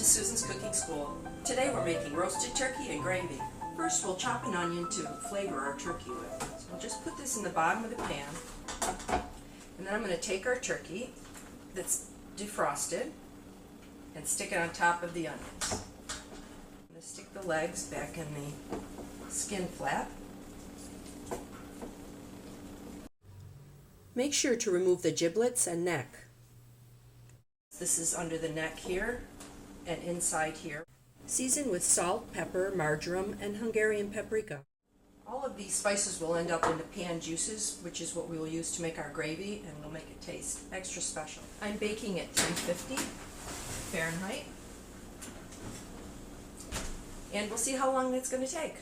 to Susan's Cooking School. Today we're making roasted turkey and gravy. First we'll chop an onion to flavor our turkey with. So we'll just put this in the bottom of the pan. And then I'm going to take our turkey that's defrosted and stick it on top of the onions. I'm going to stick the legs back in the skin flap. Make sure to remove the giblets and neck. This is under the neck here and inside here. Season with salt, pepper, marjoram, and Hungarian paprika. All of these spices will end up in the pan juices, which is what we will use to make our gravy, and will make it taste extra special. I'm baking at 350 Fahrenheit, and we'll see how long that's going to take.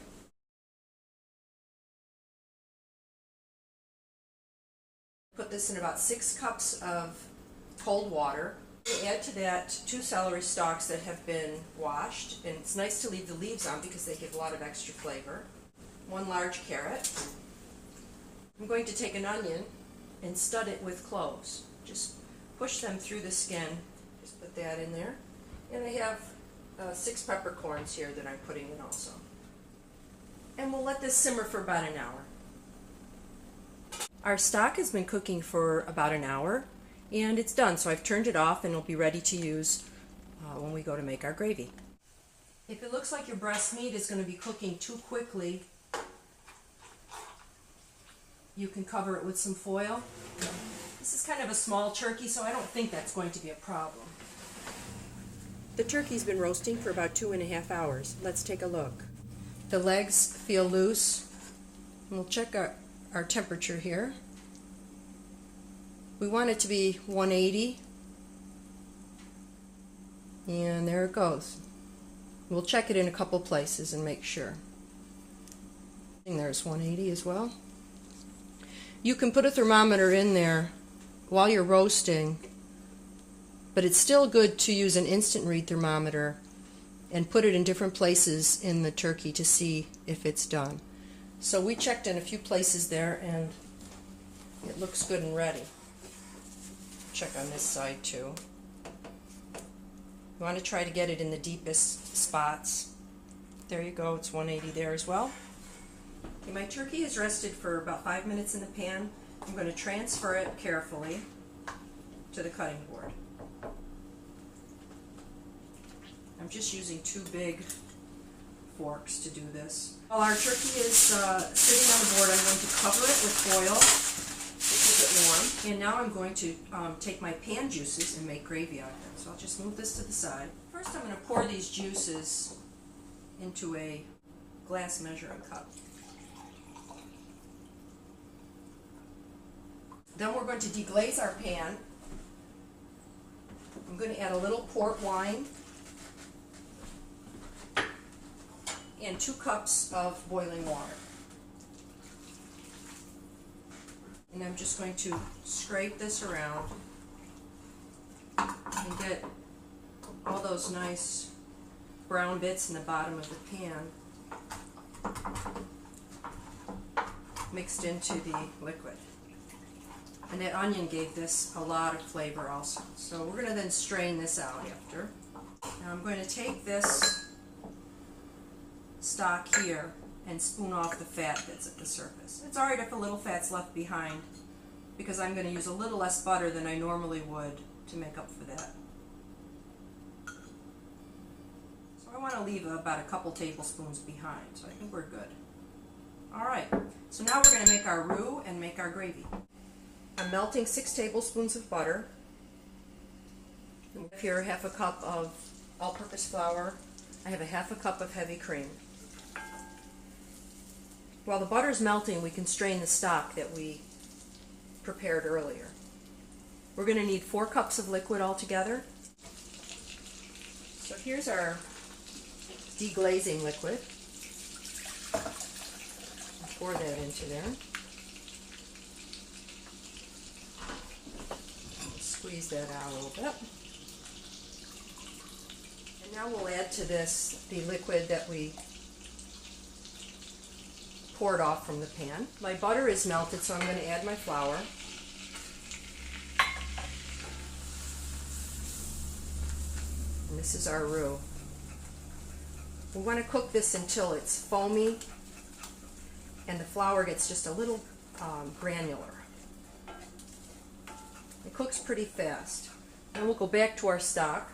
Put this in about 6 cups of cold water. Add to that 2 celery stalks that have been washed, and it's nice to leave the leaves on because they give a lot of extra flavor. 1 large carrot. I'm going to take an onion and stud it with cloves. Just push them through the skin. Just put that in there. And I have 6 peppercorns here that I'm putting in also. And we'll let this simmer for about an hour. Our stock has been cooking for about an hour. And it's done, so I've turned it off and it'll be ready to use when we go to make our gravy. If it looks like your breast meat is going to be cooking too quickly, you can cover it with some foil. This is kind of a small turkey, so I don't think that's going to be a problem. The turkey's been roasting for about 2.5 hours. Let's take a look. The legs feel loose. We'll check our temperature here. We want it to be 180, and there it goes. We'll check it in a couple places and make sure. And there's 180 as well. You can put a thermometer in there while you're roasting, but it's still good to use an instant read thermometer and put it in different places in the turkey to see if it's done. So we checked in a few places there, and it looks good and ready. Check on this side too. You want to try to get it in the deepest spots. There you go, it's 180 there as well. Okay, my turkey has rested for about 5 minutes in the pan. I'm going to transfer it carefully to the cutting board. I'm just using 2 big forks to do this. While our turkey is sitting on the board, I'm going to cover it with foil to keep it warm. And now I'm going to take my pan juices and make gravy out of them. So I'll just move this to the side. First I'm going to pour these juices into a glass measuring cup. Then we're going to deglaze our pan. I'm going to add a little port wine and 2 cups of boiling water. And I'm just going to scrape this around and get all those nice brown bits in the bottom of the pan mixed into the liquid. And that onion gave this a lot of flavor also. So we're going to then strain this out after. Now I'm going to take this stock here and spoon off the fat that's at the surface. It's alright if a little fat's left behind, because I'm going to use a little less butter than I normally would to make up for that. So I want to leave about a couple tablespoons behind, so I think we're good. Alright, so now we're going to make our roux and make our gravy. I'm melting 6 tablespoons of butter. I have here 1/2 cup of all-purpose flour. I have 1/2 cup of heavy cream. While the butter is melting, we can strain the stock that we prepared earlier. We're going to need 4 cups of liquid altogether. So here's our deglazing liquid. I'll pour that into there. Squeeze that out a little bit. And now we'll add to this the liquid that we poured off from the pan. My butter is melted, so I'm going to add my flour. this is our roux. We want to cook this until it's foamy and the flour gets just a little granular. It cooks pretty fast. Then we'll go back to our stock.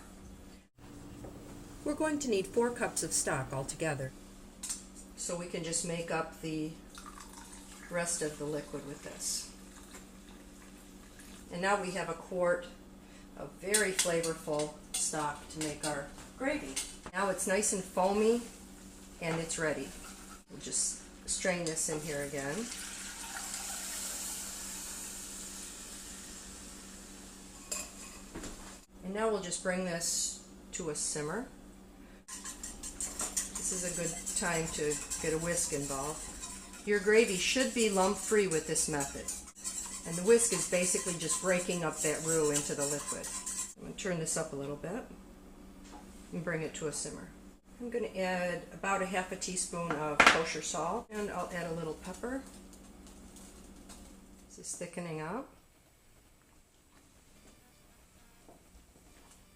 We're going to need 4 cups of stock altogether, so we can just make up the rest of the liquid with this. And now we have a quart of very flavorful stock to make our gravy. Now it's nice and foamy and it's ready. We'll just strain this in here again. And now we'll just bring this to a simmer. This is a good time to get a whisk involved. Your gravy should be lump-free with this method. And the whisk is basically just breaking up that roux into the liquid. I'm going to turn this up a little bit and bring it to a simmer. I'm going to add about a half a teaspoon of kosher salt, and I'll add a little pepper. This is thickening up.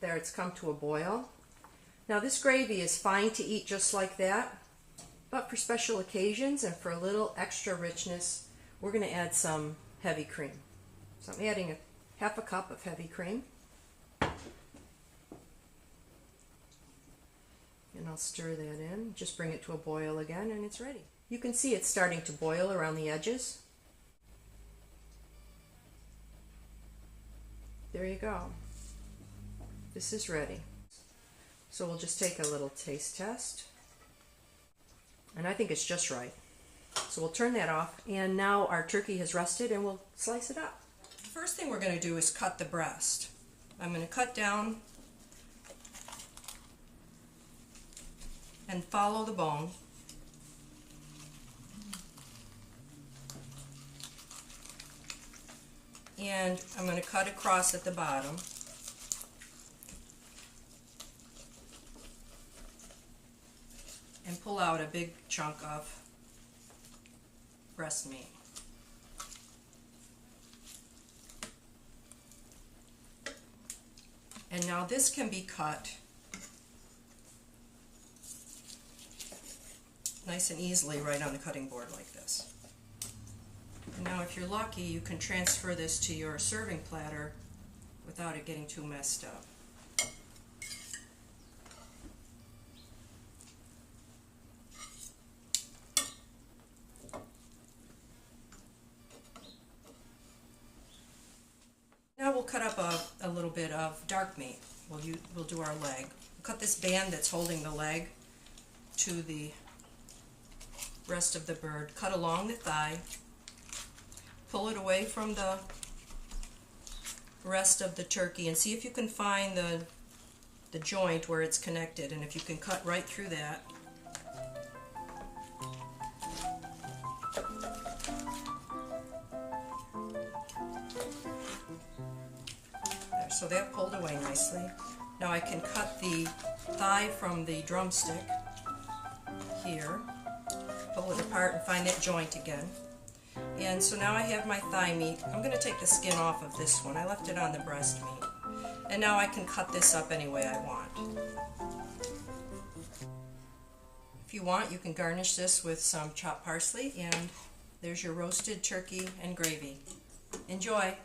There, it's come to a boil. Now this gravy is fine to eat just like that, but for special occasions and for a little extra richness, we're going to add some heavy cream. So I'm adding half a cup of heavy cream. And I'll stir that in, just bring it to a boil again, and it's ready. You can see it's starting to boil around the edges. There you go. This is ready. So we'll just take a little taste test. And I think it's just right. So we'll turn that off, and now our turkey has rested and we'll slice it up. The first thing we're going to do is cut the breast. I'm going to cut down and follow the bone. And I'm going to cut across at the bottom. And pull out a big chunk of breast meat. And now this can be cut nice and easily right on the cutting board like this. And now if you're lucky, you can transfer this to your serving platter without it getting too messed up. Now we'll cut up a little bit of dark meat. We'll do our leg. We'll cut this band that's holding the leg to the rest of the bird. Cut along the thigh. Pull it away from the rest of the turkey and see if you can find the joint where it's connected, and if you can cut right through that. So that pulled away nicely. Now I can cut the thigh from the drumstick here, pull it apart and find that joint again. And so now I have my thigh meat. I'm going to take the skin off of this one. I left it on the breast meat. And now I can cut this up any way I want. If you want, you can garnish this with some chopped parsley, and there's your roasted turkey and gravy. Enjoy!